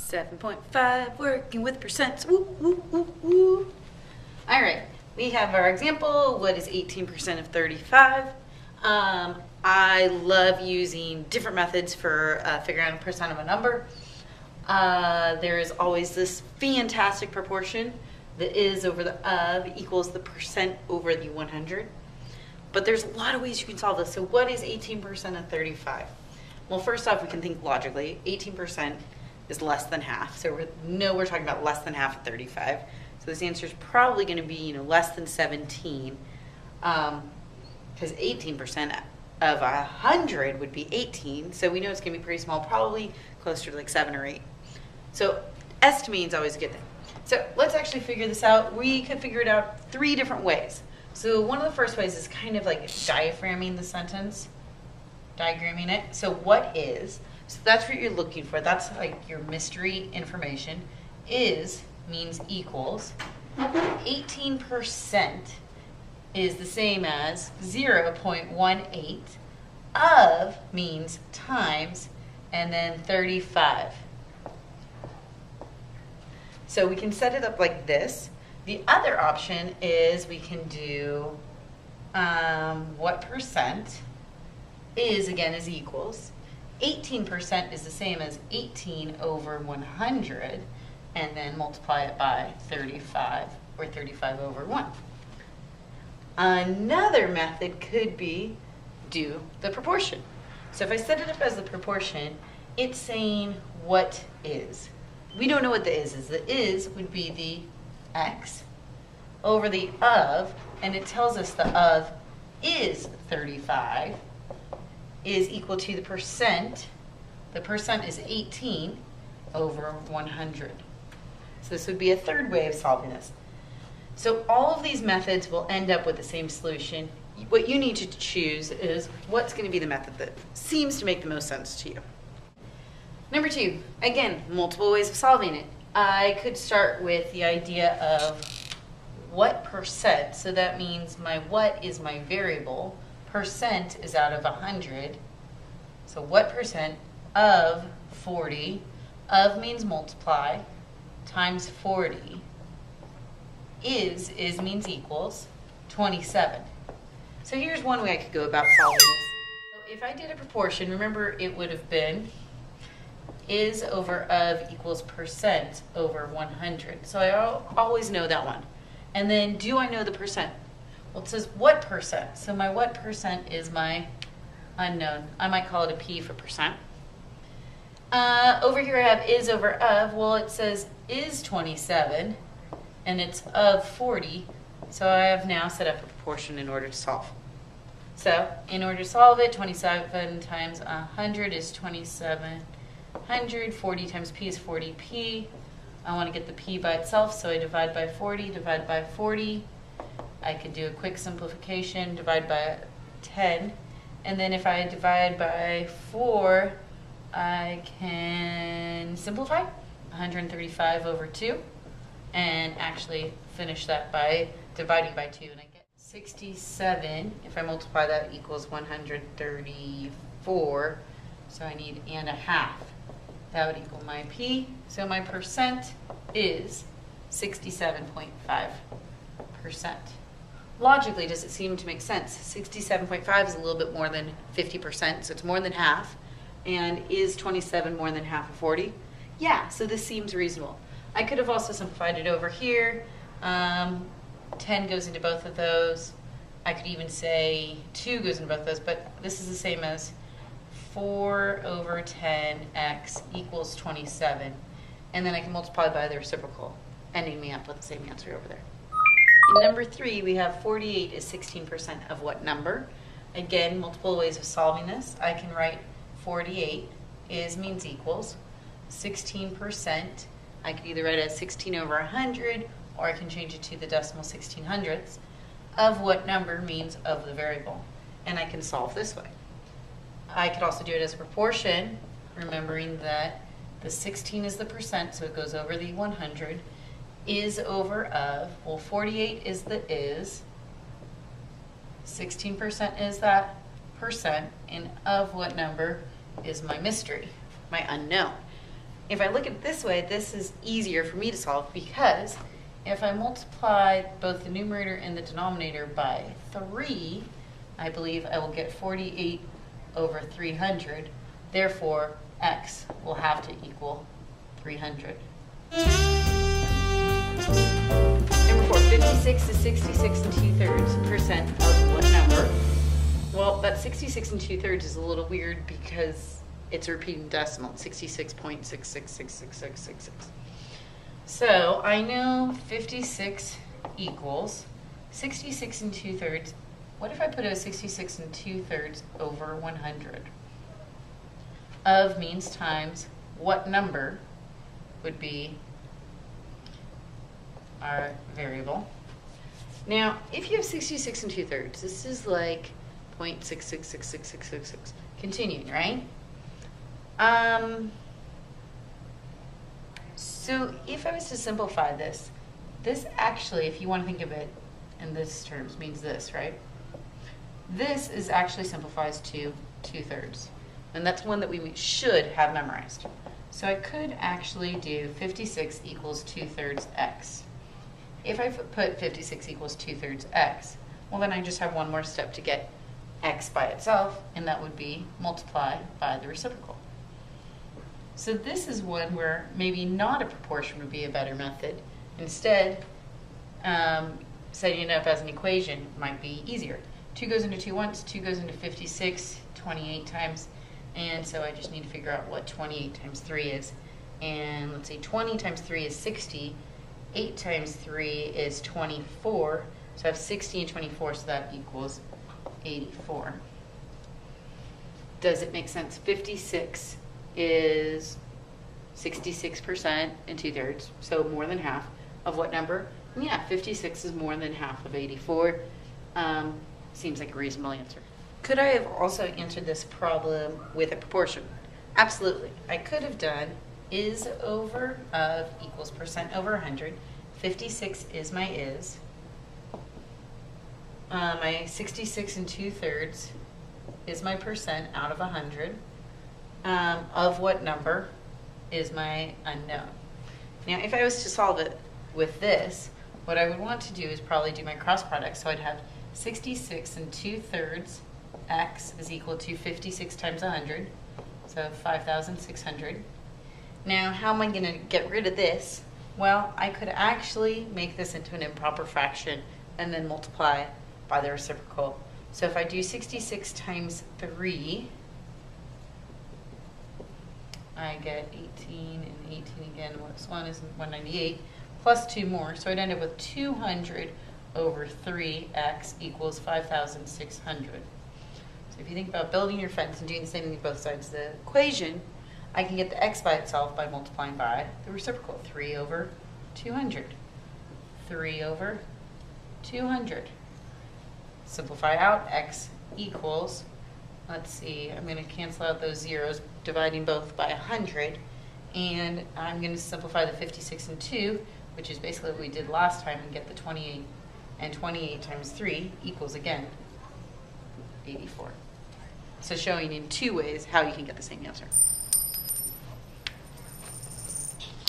7.5, working with percents. Woo, woo, woo, woo. All right, we have our example. What is 18% of 35? I love using different methods for figuring out a percent of a number. There is always this fantastic proportion. The is over the of equals the percent over the 100. But there's a lot of ways you can solve this. So what is 18% of 35? Well, first off, we can think logically. 18% is less than half. So we're talking about less than half of 35. So this answer is probably going to be less than 17. Because 18% of 100 would be 18. So we know it's going to be pretty small, probably closer to like 7 or 8. So estimating is always a good thing. So let's actually figure this out. We could figure it out 3 different ways. So one of the first ways is kind of like diagramming the sentence, diagramming it. So what is, so that's what you're looking for. That's like your mystery information. Is means equals. 18% is the same as 0.18. Of means times, and then 35. So we can set it up like this. The other option is we can do what percent is, again, is equals. 18% is the same as 18 over 100, and then multiply it by 35, or 35 over 1. Another method could be do the proportion. So if I set it up as the proportion, it's saying what is. We don't know what the is. The is would be the x over the of, and it tells us the of is 35 is equal to the percent. The percent is 18 over 100. So this would be a third way of solving this. So all of these methods will end up with the same solution. What you need to choose is what's going to be the method that seems to make the most sense to you. Number 2, again, multiple ways of solving it. I could start with the idea of what percent, so that means my what is my variable, percent is out of 100, so what percent of 40, of means multiply, times 40, is means equals 27. So here's one way I could go about solving this. So if I did a proportion, remember it would have been is over of equals percent over 100. So I always know that one. And then do I know the percent? Well, it says what percent. So my what percent is my unknown. I might call it a P for percent. Over here I have is over of. Well, it says is 27 and it's of 40. So I have now set up a proportion in order to solve. So in order to solve it, 27 times 100 is 2700. 40 times P is 40P. I want to get the P by itself, so I divide by 40, divide by 40. I could do a quick simplification, divide by 10. And then if I divide by 4, I can simplify 135 over 2 and actually finish that by dividing by 2, and I get 67. If I multiply that, equals 134. So I need and a half. That would equal my P. So my percent is 67.5%. Logically, does it seem to make sense? 67.5 is a little bit more than 50%, so it's more than half. And is 27 more than half of 40? Yeah, so this seems reasonable. I could have also simplified it over here. 10 goes into both of those. I could even say 2 goes into both of those, but this is the same as 4 over 10x equals 27. And then I can multiply by the reciprocal, ending me up with the same answer over there. In number 3, we have 48 is 16% of what number? Again, multiple ways of solving this. I can write 48 is means equals 16%. I could either write it as 16 over 100, or I can change it to the decimal 1600ths. Of what number means of the variable. And I can solve this way. I could also do it as a proportion, remembering that the 16 is the percent, so it goes over the 100. Is over of, well, 48 is the is, 16% is that percent, and of what number is my mystery, my unknown. If I look at it this way, this is easier for me to solve because if I multiply both the numerator and the denominator by 3, I believe I will get 48 over 300. Therefore, x will have to equal 300. Number 4, 56 is 66 2/3% of what number? Well, that 66 2/3 is a little weird because it's a repeating decimal, 66.66666666. So I know 56 equals 66 2/3. What if I put a 66 2/3 over 100? Of means times what number would be our variable. Now, if you have 66 2/3, this is like 0.66666666, continuing, right? So if I was to simplify this, this actually, if you want to think of it in this terms, means this, right? This is actually simplifies to 2/3, and that's one that we should have memorized. So I could actually do 56 equals 2/3 x. If I put 56 equals 2/3 x, well then I just have one more step to get x by itself, and that would be multiply by the reciprocal. So this is one where maybe not a proportion would be a better method. Instead, setting it up as an equation might be easier. 2 goes into 2 once, 2 goes into 56, 28 times, and so I just need to figure out what 28 times 3 is. And let's see, 20 times 3 is 60, 8 times 3 is 24, so I have 60 and 24, so that equals 84. Does it make sense? 56 is 66% and 2/3, so more than half of what number? And yeah, 56 is more than half of 84. Seems like a reasonable answer. Could I have also answered this problem with a proportion? Absolutely. I could have done is over of equals percent over 100. 56 is my is. My 66 and 2/3 is my percent out of 100. Of what number is my unknown. Now, if I was to solve it with this, what I would want to do is probably do my cross product. So I'd have 66 and 2/3 x is equal to 56 times 100, so 5,600. Now, how am I going to get rid of this? Well, I could actually make this into an improper fraction and then multiply by the reciprocal. So if I do 66 times 3, I get 18 and 18 again. This one is 198 plus 2 more. So I'd end up with 200 over 3x equals 5,600. So if you think about building your fence and doing the same thing on both sides of the equation, I can get the x by itself by multiplying by the reciprocal. 3 over 200. 3 over 200. Simplify out, x equals, let's see, I'm going to cancel out those zeros, dividing both by 100, and I'm going to simplify the 56 and 2, which is basically what we did last time, and get the 28, and 28 times 3 equals, again, 84. So showing in 2 ways how you can get the same answer.